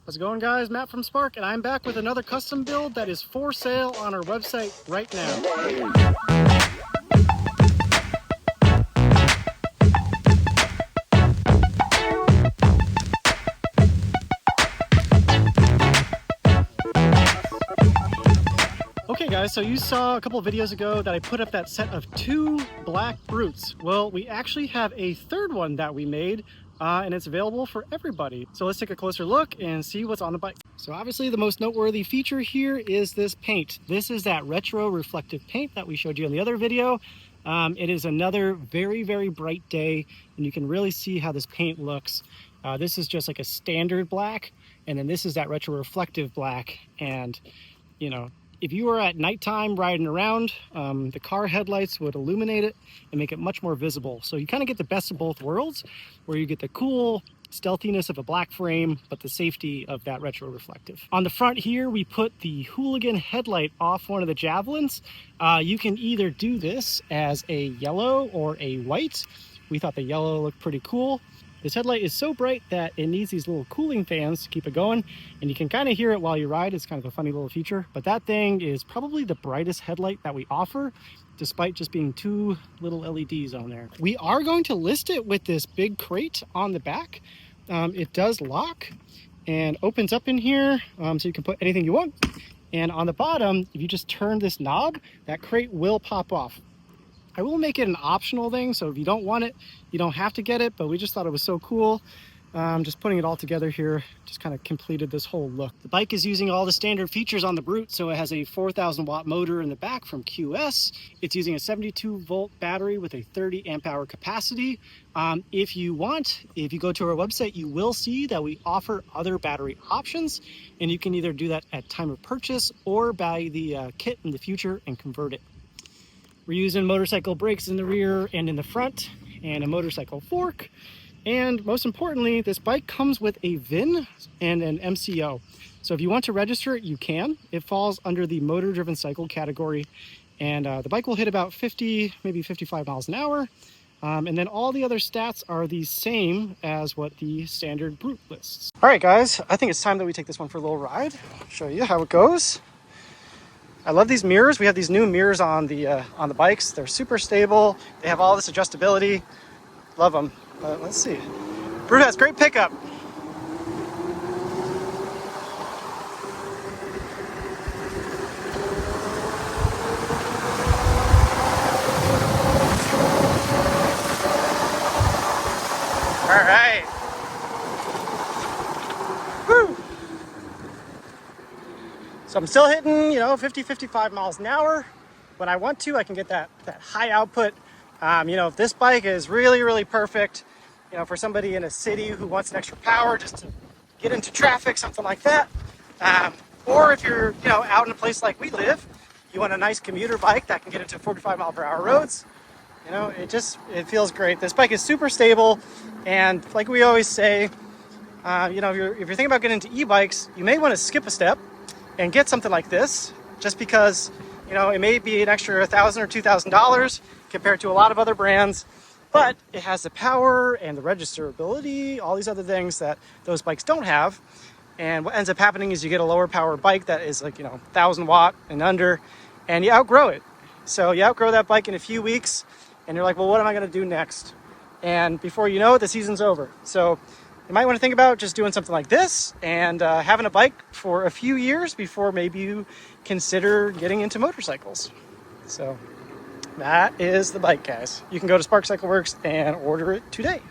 How's it going, guys? Matt from Spark, and I'm back with another custom build that is for sale on our website right now. Okay guys, so you saw a couple of videos ago that I put up that set of 2 black brutes. Well, we actually have a third one that we made, and it's available for everybody. So let's take a closer look and see what's on the bike. So obviously the most noteworthy feature here is this paint. This is that retro reflective paint that we showed you in the other video. It is another very, very bright day, and you can really see how this paint looks. This is just like a standard black, and then this is that retro reflective black. And you know, if you were at nighttime riding around, the car headlights would illuminate it and make it much more visible. So you kind of get the best of both worlds, where you get the cool stealthiness of a black frame, but the safety of that retro reflective. On the front here, we put the Hooligan headlight off one of the Javelins. You can either do this as a yellow or a white. We thought the yellow looked pretty cool. This headlight is so bright that it needs these little cooling fans to keep it going, and you can kind of hear it while you ride. It's kind of a funny little feature, but that thing is probably the brightest headlight that we offer, despite just being 2 little LEDs on there. We are going to list it with this big crate on the back. It does lock and opens up in here, so you can put anything you want. And on the bottom, if you just turn this knob, that crate will pop off. I will make it an optional thing, so if you don't want it, you don't have to get it, but we just thought it was so cool. Just putting it all together here just kind of completed this whole look. The bike is using all the standard features on the Brute, so it has a 4,000 watt motor in the back from QS. It's using a 72 volt battery with a 30 amp hour capacity. If you go to our website, you will see that we offer other battery options, and you can either do that at time of purchase or buy the kit in the future and convert it. We're using motorcycle brakes in the rear and in the front, and a motorcycle fork. And most importantly, this bike comes with a VIN and an MCO. So if you want to register it, you can. It falls under the motor driven cycle category. And the bike will hit about 50, maybe 55 miles an hour. And then all the other stats are the same as what the standard Brute lists. All right, guys, I think it's time that we take this one for a little ride. I'll show you how it goes. I love these mirrors. We have these new mirrors on the bikes. They're super stable. They have all this adjustability. Love them. Let's see. Brute has great pickup. All right. Woo! So I'm still hitting, 50, 55 miles an hour. When I want to, I can get that high output. If this bike is really, really perfect, for somebody in a city who wants an extra power just to get into traffic, something like that. Or if you're, out in a place like we live, you want a nice commuter bike that can get into 45 mile per hour roads. It feels great. This bike is super stable. And like we always say, if you're thinking about getting into e-bikes, you may want to skip a step and get something like this, just because, it may be an extra $1,000 or $2,000 compared to a lot of other brands, but it has the power and the registerability, all these other things that those bikes don't have. And what ends up happening is you get a lower power bike that is like, 1,000 watt and under, and you outgrow it. So you outgrow that bike in a few weeks, and you're like, well, what am I going to do next? And before you know it, the season's over. So you might want to think about just doing something like this and having a bike for a few years before maybe you consider getting into motorcycles. So that is the bike, guys. You can go to Spark Cycle Works and order it today.